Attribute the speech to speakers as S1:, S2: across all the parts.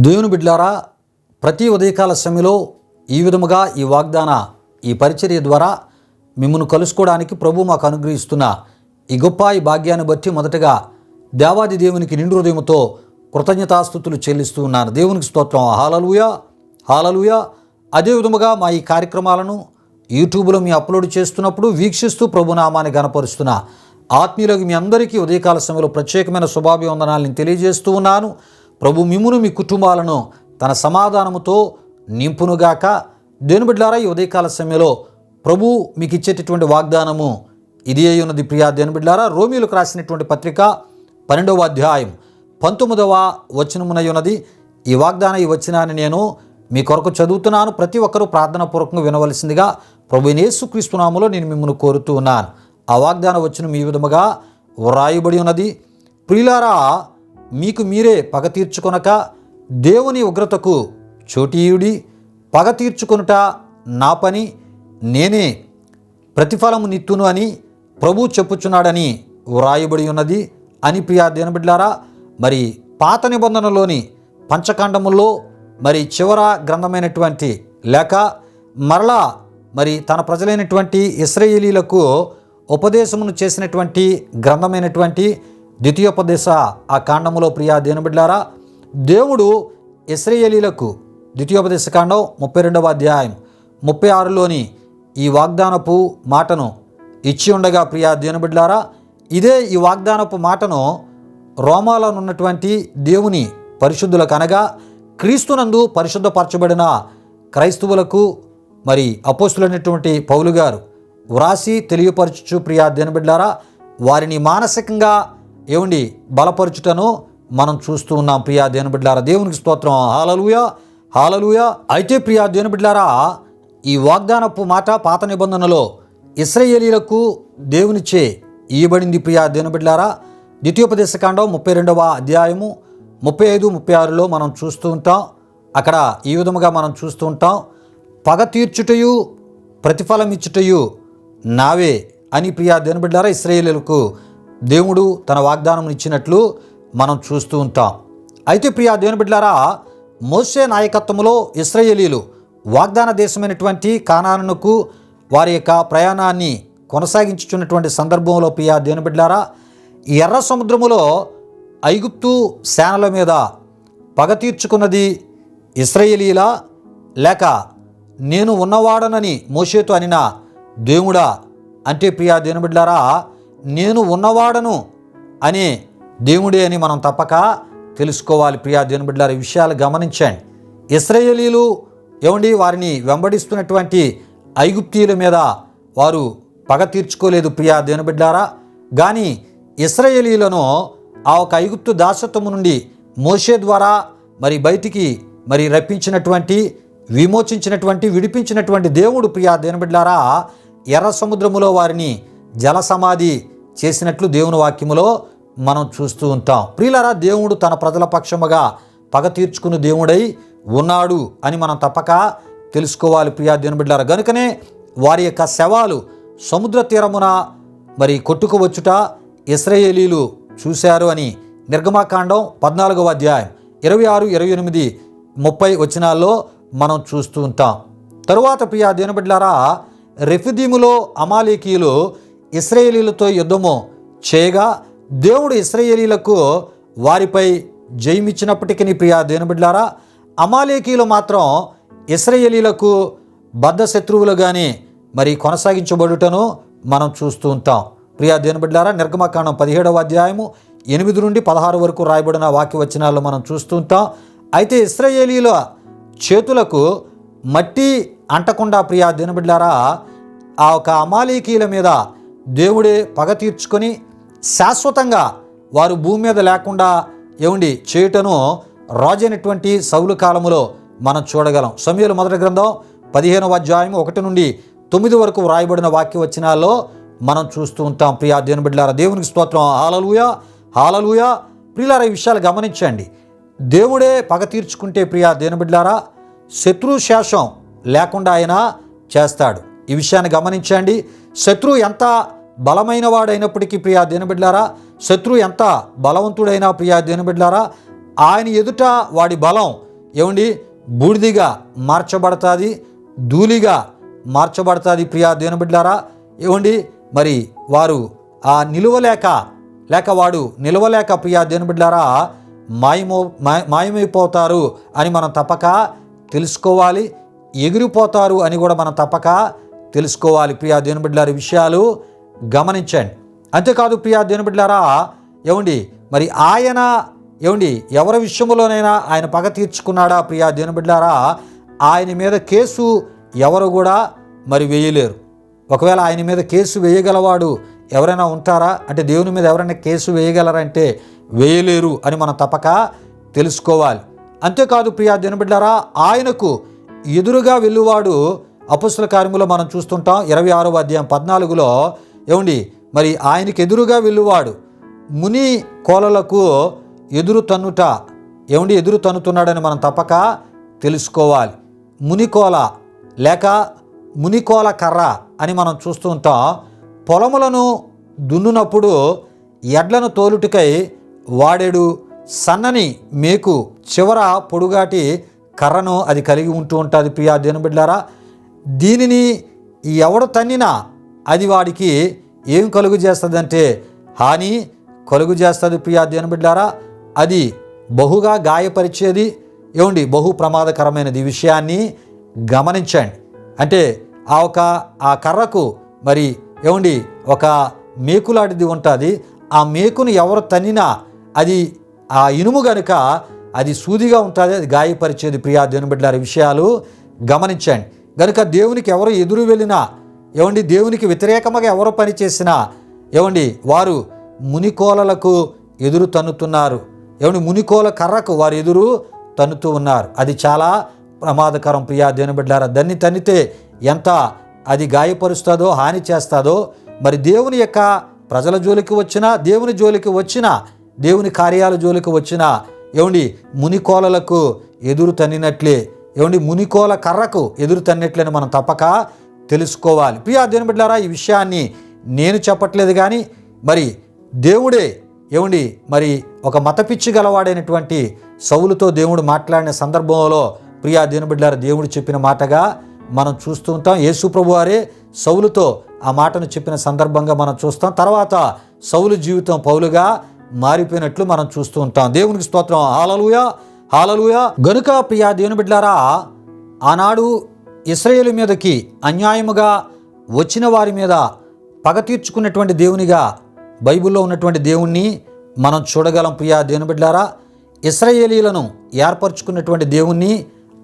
S1: దేవుని బిడ్డలారా, ప్రతి ఉదయకాల సమయంలో ఈ విధముగా ఈ పరిచర్య ద్వారా మిమ్మల్ని కలుసుకోవడానికి ప్రభు మాకు అనుగ్రహిస్తున్న ఈ భాగ్యాన్ని బట్టి మొదటగా దేవాది దేవునికి నిండు హృదయంతో కృతజ్ఞతాస్తుతులు చెల్లిస్తూ ఉన్నాను. దేవునికి స్తోత్రం. హల్లెలూయా, హల్లెలూయా. అదే విధముగా మా ఈ కార్యక్రమాలను యూట్యూబ్లో మీ అప్లోడ్ చేస్తున్నప్పుడు వీక్షిస్తూ ప్రభునామాన్ని గణపరుస్తున్న ఆత్మీయులకు మీ అందరికీ ఉదయకాల సమయంలో ప్రత్యేకమైన శుభాభివందనాలను తెలియజేస్తూ ఉన్నాను. ప్రభు మిమ్మును మీ కుటుంబాలను తన సమాధానముతో నింపునుగాక. దేవుని బిడ్డలారా, ఈ ఉదయకాల సమయంలో ప్రభు మీకు ఇచ్చేటటువంటి వాగ్దానము ఇది అయి ఉన్నది. ప్రియా దేవుని బిడ్డలారా, రోమీయులకు రాసినటువంటి పత్రిక 12వ అధ్యాయం 19వ వచనమునై ఉన్నది. ఈ వచనాన్ని నేను మీ కొరకు చదువుతున్నాను. ప్రతి ఒక్కరూ ప్రార్థనాపూర్వకంగా వినవలసిందిగా ప్రభు యేసుక్రీస్తు నామములో నేను మిమ్మల్ని కోరుతూ ఉన్నాను. ఆ వాగ్దాన వచనం ఈ విధముగా వ్రాయబడి ఉన్నది. ప్రియులారా, మీకు మీరే పగ తీర్చుకొనక దేవుని ఉగ్రతకు చోటీయుడి. పగ తీర్చుకొనుట నా పని, నేనే ప్రతిఫలము నిత్తును అని ప్రభు చెప్పుచున్నాడని వ్రాయబడి ఉన్నది అని. ప్రియా దేవుని బిడ్డలారా, మరి పాత నిబంధనలోని పంచకాండముల్లో మరి చివర గ్రంథమైనటువంటి లేక మరలా మరి తన ప్రజలైనటువంటి ఇశ్రాయేలీలకు ఉపదేశమును చేసినటువంటి గ్రంథమైనటువంటి ద్వితీయోపదేశ ఆ కాండములో ప్రియా దేవుని బిడ్డలారా, దేవుడు ఇశ్రాయేలీలకు ద్వితీయోపదేశ కాండం 32వ అధ్యాయం 36లోని ఈ వాగ్దానపు మాటను ఇచ్చి ఉండగా ప్రియా దేవుని బిడ్డలారా, ఇదే ఈ వాగ్దానపు మాటను రోమాలో ఉన్నటువంటి దేవుని పరిశుద్ధులకు అనగా క్రీస్తునందు పరిశుద్ధపరచబడిన క్రైస్తవులకు మరి అపోస్తులైనటువంటి పౌలు గారు వ్రాసి తెలియపరచుచు ప్రియా దేవుని బిడ్డలారా, వారిని మానసికంగా బలపరచుటను మనం చూస్తూ ఉన్నాం. ప్రియా దేవుని బిడ్డలారా, దేవునికి స్తోత్రం. హల్లెలూయా, హల్లెలూయా. అయితే ప్రియా దేవుని బిడ్డలారా, ఈ వాగ్దానపు మాట పాత నిబంధనలో ఇశ్రాయేలీలకు దేవునిచే ఇయ్యబడింది. ప్రియా దేవుని బిడ్డలారా, ద్వితీయోపదేశ కాండం 32వ అధ్యాయము 35, 36లో మనం చూస్తూ ఉంటాం. అక్కడ ఈ విధముగా మనం చూస్తూ ఉంటాం. పగ తీర్చుటయు ప్రతిఫలం ఇచ్చుటయు నావే అని ప్రియా దేవుని బిడ్డలారా ఇశ్రాయేలీలకు దేవుడు తన వాగ్దానం ఇచ్చినట్లు మనం చూస్తూ ఉంటాం. అయితే ప్రియా దేవుని బిడ్డలారా, మోషే నాయకత్వంలో ఇశ్రాయేలీలు వాగ్దాన దేశమైనటువంటి కానానుకు వారి యొక్క ప్రయాణాన్ని కొనసాగించుచున్నటువంటి సందర్భంలో ప్రియా దేవుని బిడ్డలారా, ఎర్ర సముద్రములో ఐగుప్తు సేనల మీద పగ తీర్చుకున్నది ఇశ్రాయేలీలా లేక నేను ఉన్నవాడనని మోషేతో అనిన దేవుడా అంటే ప్రియా దేవుని బిడ్డలారా, నేను ఉన్నవాడను అనే దేవుడే అని మనం తప్పక తెలుసుకోవాలి. ప్రియా దేవుని బిడ్డలారా, ఈ విషయాలు గమనించండి. ఇశ్రాయేలీలు వారిని వెంబడిస్తున్నటువంటి ఐగుప్తీయుల మీద వారు పగ తీర్చుకోలేదు ప్రియా దేవుని బిడ్డలారా. కానీ ఇశ్రాయేలీలను ఆ ఒక ఐగుప్తు దాసత్వము నుండి మోషే ద్వారా బయటికి రప్పించినటువంటి విడిపించినటువంటి దేవుడు ప్రియా దేవుని బిడ్డలారా ఎర్ర సముద్రములో వారిని జల సమాధి చేసినట్లు దేవుని వాక్యములో మనం చూస్తూ ఉంటాం. ప్రియులారా, దేవుడు తన ప్రజల పక్షముగా పగ తీర్చుకుని దేవుడై ఉన్నాడు అని మనం తప్పక తెలుసుకోవాలి ప్రియా దేవుని బిడ్డలారా. గనుకనే వారి యొక్క శవాలు సముద్ర తీరమున కొట్టుకు వచ్చుట ఇశ్రాయేలీలు చూశారు అని నిర్గమాకాండం 14వ అధ్యాయం 26, 28, 30 వచనాల్లో మనం చూస్తూ ఉంటాం. తరువాత ప్రియా దేవుని బిడ్డలారా, రెఫిదీములో అమాలేకీయులు ఇశ్రాయేలీలతో యుద్ధము చేయగా దేవుడు ఇశ్రాయేలీలకు వారిపై జయమిచ్చినప్పటికీ ప్రియా దేవుని బిడ్డలారా, అమాలేకీయులు మాత్రం ఇశ్రాయేలీలకు బద్ధ శత్రువులుగానే కొనసాగించబడుటను మనం చూస్తూ ఉంటాం. ప్రియా దేవుని బిడ్డలారా, నిర్గమకాండం 17వ అధ్యాయము 8 నుండి 16 వరకు రాయబడిన వాక్యవచనాల్లో మనం చూస్తూ ఉంటాం. అయితే ఇశ్రాయేలీల చేతులకు మట్టి అంటకుండా ప్రియా దేవుని బిడ్డలారా ఆ ఒక అమాలేకీయుల మీద దేవుడే పగ తీర్చుకొని శాశ్వతంగా వారు భూమి మీద లేకుండా చేయుటను రాజైనటువంటి సౌలు కాలములో మనం చూడగలం. సమూయేలు మొదటి గ్రంథం 15వ అధ్యాయం 1 నుండి 9 వరకు వ్రాయబడిన వాక్యవచనాల్లో మనం చూస్తూ ఉంటాం. ప్రియా దేవుని బిడ్డలారా, దేవునికి స్తోత్రం. హల్లెలూయా, హల్లెలూయా. ప్రియులారా, ఈ విషయాలు గమనించండి. దేవుడే పగ తీర్చుకుంటే ప్రియా దేవుని బిడ్డలారా శత్రు శేషం లేకుండా ఆయన చేస్తాడు. ఈ విషయాన్ని గమనించండి. శత్రువు ఎంత బలమైన వాడైనప్పటికీ ప్రియా దేవుని బిడ్డలారా, శత్రువు ఎంత బలవంతుడైనా ప్రియా దేవుని బిడ్డలారా, ఆయన ఎదుట వాడి బలం ఏమండి బూడిదిగా మార్చబడుతుంది, ధూళిగా మార్చబడుతుంది. ప్రియా దేవుని బిడ్డలారా, ఏమండి మరి వారు వాడు నిలవలేక ప్రియా దేవుని బిడ్డలారా మాయమైపోతారు అని మనం తప్పక తెలుసుకోవాలి. ఎగిరిపోతారు అని కూడా మనం తప్పక తెలుసుకోవాలి. ప్రియా దేవుని బిడ్డలారా, విషయాలు గమనించండి. అంతేకాదు ప్రియా దేవుని బిడ్డలారా, ఏమండి మరి ఆయన ఎవరి విషయంలోనైనా ఆయన పగ తీర్చుకున్నాడా? ప్రియా దేవుని బిడ్డలారా, ఆయన మీద కేసు ఎవరు కూడా మరి వేయలేరు. ఒకవేళ ఆయన మీద కేసు వేయగలవాడు ఎవరైనా ఉంటారా అంటే దేవుని మీద ఎవరైనా కేసు వేయగలరంటే వేయలేరు అని మనం తప్పక తెలుసుకోవాలి. అంతేకాదు ప్రియా దేవుని బిడ్డలారా, ఆయనకు ఎదురుగా వెళ్ళువాడు అపొస్తలుల కార్యములో మనం చూస్తుంటాం 26వ అధ్యాయం 14లో మరి ఆయనకు ఎదురుగా వెళ్ళువాడు ముని కోలలకు ఎదురు తన్నుతున్నాడని మనం తప్పక తెలుసుకోవాలి. మునికోల లేక మునికోల కర్ర అని మనం చూస్తూ ఉంటాం. పొలములను దున్నునప్పుడు ఎడ్లను తోలుటికై వాడేడు సన్నని మేకు చివర పొడుగాటి కర్రను అది కలిగి ఉంటూ ఉంటుంది. ప్రియా దేవుని బిడ్డలారా, దీనిని ఎవడు తన్నినా అది వాడికి ఏం కలుగు చేస్తుందంటే హాని కలుగు చేస్తుంది. ప్రియా దేవుని బిడ్డలారా, అది బహుగా గాయపరిచేది, బహు ప్రమాదకరమైనది. ఈ విషయాన్ని గమనించండి. అంటే ఆ కర్రకు మరి ఒక మేకులాంటిది ఉంటుంది. ఆ మేకును ఎవరు తన్నినా అది ఆ ఇనుము గనుక అది సూదిగా ఉంటుంది, అది గాయపరిచేది. ప్రియా దేవుని బిడ్డలారా, విషయాలు గమనించండి. గనుక దేవునికి ఎవరు ఎదురు వెళ్ళినా దేవునికి వ్యతిరేకంగా ఎవరు పని చేసినా వారు మునికోలలకు ఎదురు తన్నుతున్నారు. మునికోల కర్రకు వారు ఎదురు తన్నుతూ ఉన్నారు. అది చాలా ప్రమాదకరం. ప్రియా దేవుని బిడ్డలారా, దాన్ని తన్నితే ఎంత అది గాయపరుస్తుందో, హాని చేస్తుందో, మరి దేవుని యొక్క ప్రజల జోలికి వచ్చినా, దేవుని జోలికి వచ్చినా, దేవుని కార్యాల జోలికి వచ్చినా మునికోలలకు ఎదురు తన్నినట్లే, మునికోల కర్రకు ఎదురు తన్నినట్లని మనం తప్పక తెలుసుకోవాలి. ప్రియా దేవుని బిడ్డలారా, ఈ విషయాన్ని నేను చెప్పట్లేదు కానీ మరి దేవుడే మరి ఒక మతపిచ్చి గలవాడైనటువంటి సౌలుతో దేవుడు మాట్లాడిన సందర్భంలో ప్రియా దేవుని బిడ్డలారా, దేవుడు చెప్పిన మాటగా మనం చూస్తూ ఉంటాం. యేసు ప్రభు వారే సౌలుతో ఆ మాటను చెప్పిన సందర్భంగా మనం చూస్తాం. తర్వాత సౌలు జీవితం పౌలుగా మారిపోయినట్లు మనం చూస్తూ ఉంటాం. దేవునికి స్తోత్రం. హల్లెలూయా, హల్లెలూయా. గనుక ప్రియా దేవుని బిడ్డలారా, ఆనాడు ఇశ్రాయేలు మీదకి అన్యాయముగా వచ్చిన వారి మీద పగ తీర్చుకున్నటువంటి దేవునిగా బైబిల్లో ఉన్నటువంటి దేవుణ్ణి మనం చూడగలం. ప్రియా దేవుని బిడ్డలారా, ఇశ్రాయేలీలను ఏర్పరచుకున్నటువంటి దేవుణ్ణి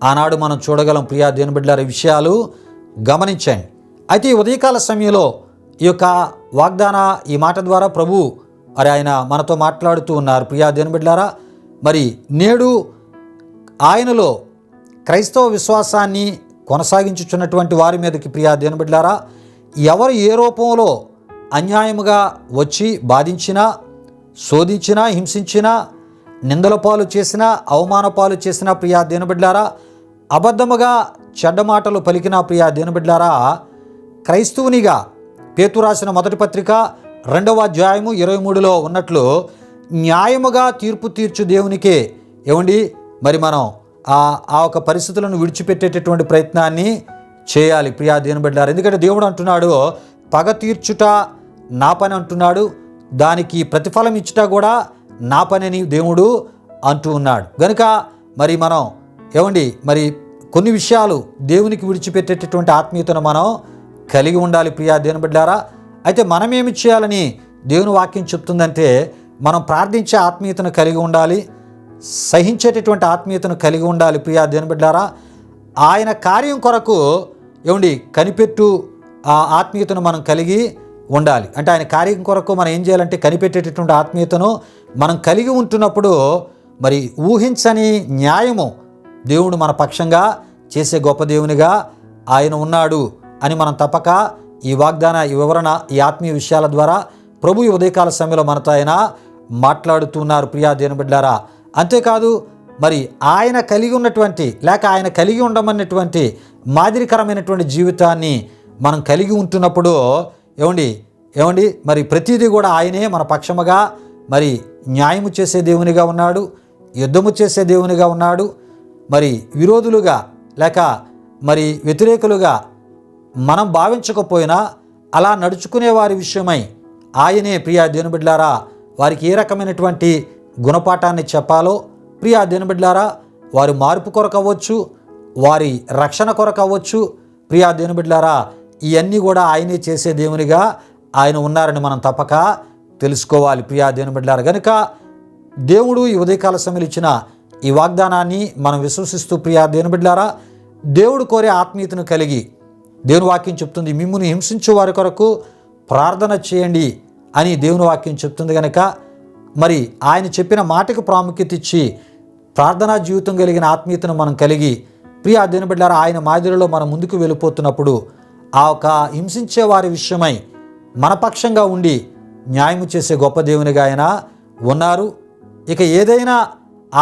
S1: ఆనాడు మనం చూడగలం. ప్రియా దేవుని బిడ్డలారా, విషయాలు గమనించండి. అయితే ఈ ఉదయకాల సమయంలో ఈ యొక్క వాగ్దాన ఈ మాట ద్వారా ప్రభు ఆయన మనతో మాట్లాడుతూ ఉన్నారు. ప్రియా దేవుని బిడ్డలారా, మరి నేడు ఆయనలో క్రైస్తవ విశ్వాసాన్ని కొనసాగించుచున్నటువంటి వారి మీదకి ప్రియా దేవుని బిడ్డలారా, ఎవరు ఏ రూపంలో అన్యాయముగా వచ్చి బాధించినా, శోధించినా, హింసించినా, నిందల పాలు చేసినా, అవమాన పాలు చేసినా ప్రియా దేవుని బిడ్డలారా, అబద్ధముగా చెడ్డ మాటలు పలికిన ప్రియా దేవుని బిడ్డలారా, క్రైస్తవునిగా పేతురు రాసిన మొదటి పత్రిక 2వ అధ్యాయము 23లో ఉన్నట్లు న్యాయముగా తీర్పు తీర్చు దేవునికే మరి మనం ఆ ఒక పరిస్థితులను విడిచిపెట్టేటటువంటి ప్రయత్నాన్ని చేయాలి. ప్రియా దేవుని బిడ్డలారా, ఎందుకంటే దేవుడు అంటున్నాడు పగ తీర్చుట నా పని అంటున్నాడు, దానికి ప్రతిఫలం ఇచ్చుట కూడా నా పని అని దేవుడు అంటూ ఉన్నాడు. కనుక మరి మనం మరి కొన్ని విషయాలు దేవునికి విడిచిపెట్టేటటువంటి ఆత్మీయతను మనం కలిగి ఉండాలి. ప్రియా దేవుని బిడ్డలారా, అయితే మనం ఏమి చేయాలని దేవుని వాక్యం చెప్తుందంటే మనం ప్రార్థించే ఆత్మీయతను కలిగి ఉండాలి, సహించేటటువంటి ఆత్మీయతను కలిగి ఉండాలి. ప్రియా దేవుని బిడ్డలారా, ఆయన కార్యం కొరకు కనిపెట్టు ఆ ఆత్మీయతను మనం కలిగి ఉండాలి. అంటే ఆయన కార్యం కొరకు మనం ఏం చేయాలంటే కనిపెట్టేటటువంటి ఆత్మీయతను మనం కలిగి ఉంటున్నప్పుడు మరి ఊహించని న్యాయము దేవుడు మన పక్షంగా చేసే గొప్ప దేవునిగా ఆయన ఉన్నాడు అని మనం తప్పక ఈ వాగ్దాన, ఈ వివరణ, ఈ ఆత్మీయ విషయాల ద్వారా ప్రభు ఈ ఉదయకాల సమయంలో మనతో ఆయన మాట్లాడుతున్నారు. ప్రియా దేవుని బిడ్డలారా, అంతేకాదు మరి ఆయన కలిగి ఉన్నటువంటి లేక ఆయన కలిగి ఉండమన్నటువంటి మాదిరికరమైనటువంటి జీవితాన్ని మనం కలిగి ఉంటున్నప్పుడు మరి ప్రతిదీ కూడా ఆయనే మన పక్షముగా మరి న్యాయము చేసే దేవునిగా ఉన్నాడు, యుద్ధము చేసే దేవునిగా ఉన్నాడు. మరి విరోధులుగా లేక మరి వ్యతిరేకులుగా మనం భావించకపోయినా అలా నడుచుకునే వారి విషయమై ఆయనే ప్రియా దేవుని బిడ్డలారా వారికి ఏ రకమైనటువంటి గుణపాఠాన్ని చెప్పాలో ప్రియా దేవుని బిడ్డలారా వారి మార్పు కొరకు అవ్వచ్చు, వారి రక్షణ కొరకు అవ్వచ్చు, ప్రియా దేవుని బిడ్డలారా ఇవన్నీ కూడా ఆయనే చేసే దేవునిగా ఆయన ఉన్నారని మనం తప్పక తెలుసుకోవాలి ప్రియా దేవుని బిడ్డలారా. కనుక దేవుడు ఈ ఉదయకాల సమయంలో ఇచ్చిన ఈ వాగ్దానాన్ని మనం విశ్వసిస్తూ ప్రియా దేవుని బిడ్డలారా దేవుడు కోరే ఆత్మీయతను కలిగి దేవుని వాక్యం చెప్తుంది, మిమ్మును హింసించే వారి కొరకు ప్రార్థన చేయండి అని దేవుని వాక్యం చెప్తుంది. కనుక మరి ఆయన చెప్పిన మాటకు ప్రాముఖ్యత ఇచ్చి ప్రార్థనా జీవితం కలిగిన ఆత్మీయతను మనం కలిగి ప్రియా దేవుని బిడ్డలారా ఆయన మాదిరిలో మనం ముందుకు వెళ్ళిపోతున్నప్పుడు ఆ ఒక హింసించే వారి విషయమై మనపక్షంగా ఉండి న్యాయం చేసే గొప్ప దేవునిగా ఆయన ఉన్నారు. ఇక ఏదైనా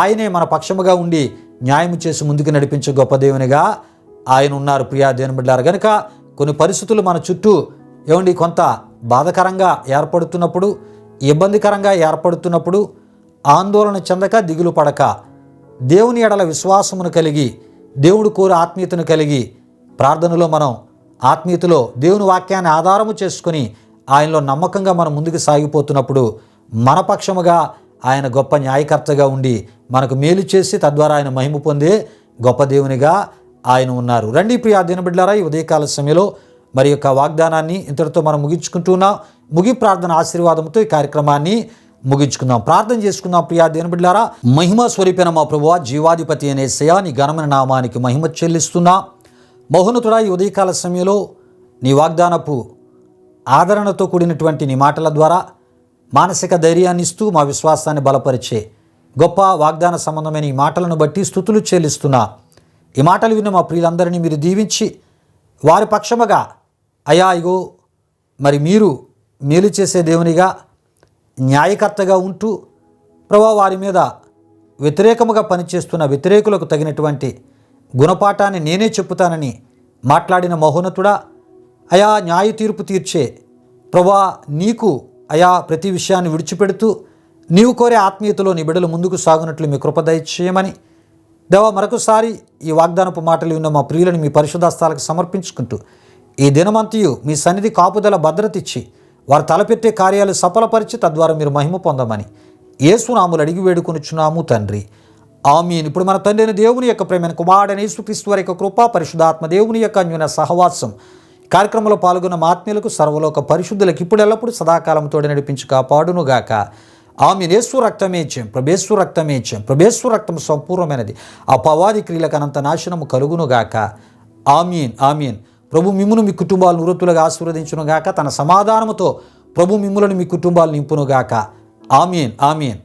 S1: ఆయనే మన పక్షముగా ఉండి న్యాయం చేసి ముందుకు నడిపించే గొప్ప దేవునిగా ఆయన ఉన్నారు ప్రియా దేవుని బిడ్డలారా. కనుక కొన్ని పరిస్థితులు మన చుట్టూ కొంత బాధకరంగా ఏర్పడుతున్నప్పుడు, ఇబ్బందికరంగా ఏర్పడుతున్నప్పుడు ఆందోళన చెందక దిగులు పడక దేవుని ఎడల విశ్వాసమును కలిగి దేవుడు కోరు ఆత్మీయతను కలిగి ప్రార్థనలో మనం ఆత్మీయతలో దేవుని వాక్యాన్ని ఆధారము చేసుకొని ఆయనలో నమ్మకంగా మనం ముందుకు సాగిపోతున్నప్పుడు మన పక్షముగా ఆయన గొప్ప న్యాయకర్తగా ఉండి మనకు మేలు చేసి తద్వారా ఆయన మహిమ పొందే గొప్ప దేవునిగా ఆయన ఉన్నారు. రండి ప్రియా దేవుని బిడ్డలారా ఈ ఉదయకాల సమయంలో మరి యొక్క వాగ్దానాన్ని ఇంతటితో మనం ముగించుకుంటున్నాం. ముగి ప్రార్థన ఆశీర్వాదంతో ఈ కార్యక్రమాన్ని ముగించుకుందాం. ప్రార్థన చేసుకుందాం. ప్రియా దేవుని బిడ్డలారా మహిమ స్వరూపైన మా ప్రభువా జీవాధిపతి అనే యేసయ్యా నీ ఘనమైన నామానికి మహిమ చెల్లిస్తున్నా. మహోన్నతుడా ఈ ఉదయకాల సమయంలో నీ వాగ్దానపు ఆదరణతో కూడినటువంటి నీ మాటల ద్వారా మానసిక ధైర్యాన్ని ఇస్తూ మా విశ్వాసాన్ని బలపరిచే గొప్ప వాగ్దాన సంబంధమైన ఈ మాటలను బట్టి స్తుతులు చెల్లిస్తున్నా. ఈ మాటలు విన్న మా ప్రియులందరినీ మీరు దీవించి వారి పక్షముగా అయ్యా ఇగో మరి మీరు మేలు చేసే దేవునిగా న్యాయకర్తగా ఉంటూ ప్రభువా వారి మీద వ్యతిరేకముగా పనిచేస్తున్న వ్యతిరేకులకు తగినటువంటి గుణపాఠాన్ని నేనే చెప్పుతానని మాట్లాడిన మహోన్నతుడా అయా న్యాయ తీర్పు తీర్చే ప్రభువా నీకు అయా ప్రతి విషయాన్ని విడిచిపెడుతూ నీవు కోరే ఆత్మీయతలో నీ బిడ్డలు ముందుకు సాగునట్లు మీ కృప దయచేయమని దేవా మరొకసారి ఈ వాగ్దానపు మాటలు విన్న మా ప్రియులను మీ పరిశుద్ధాస్తాలకు సమర్పించుకుంటూ ఈ దినమంతయు మీ సన్నిధి కాపుదల భద్రత ఇచ్చి వారు తలపెట్టే కార్యాలు సఫలపరిచి తద్వారా మీరు మహిమ పొందమని యేసు నామములో అడిగి వేడుకొనుచున్నాము తండ్రి, ఆమేన్. ఇప్పుడు మన తండ్రి అయిన దేవుని యొక్క ప్రేమైన కుమారుడైన యేసుక్రీస్తు వారి యొక్క కృప పరిశుద్ధాత్మ దేవుని యొక్క అన్యోన్య సహవాసం కార్యక్రమంలో పాల్గొన్న ఆత్మీయులకు సర్వలోక పరిశుద్ధులకు ఇప్పుడు ఎల్లప్పుడూ సదాకాలంతో నడిపించి కాపాడునుగాక. ఆమేన్. యేసు రక్తమే జయం, ప్రభేశ్వర రక్తమే జయం, ప్రభేశ్వర రక్తం సంపూర్ణమైనది, అపవాది క్రియలకు అనంత నాశనము కలుగునుగాక. ఆమేన్ ఆమేన్. ప్రభు మిమ్మును మీ కుటుంబాలను వృత్తులుగా ఆశీర్వదించునుగాక. తన సమాధానముతో ప్రభు మిమ్ములను మీ కుటుంబాలు నింపునుగాక. ఆమేన్ ఆమేన్.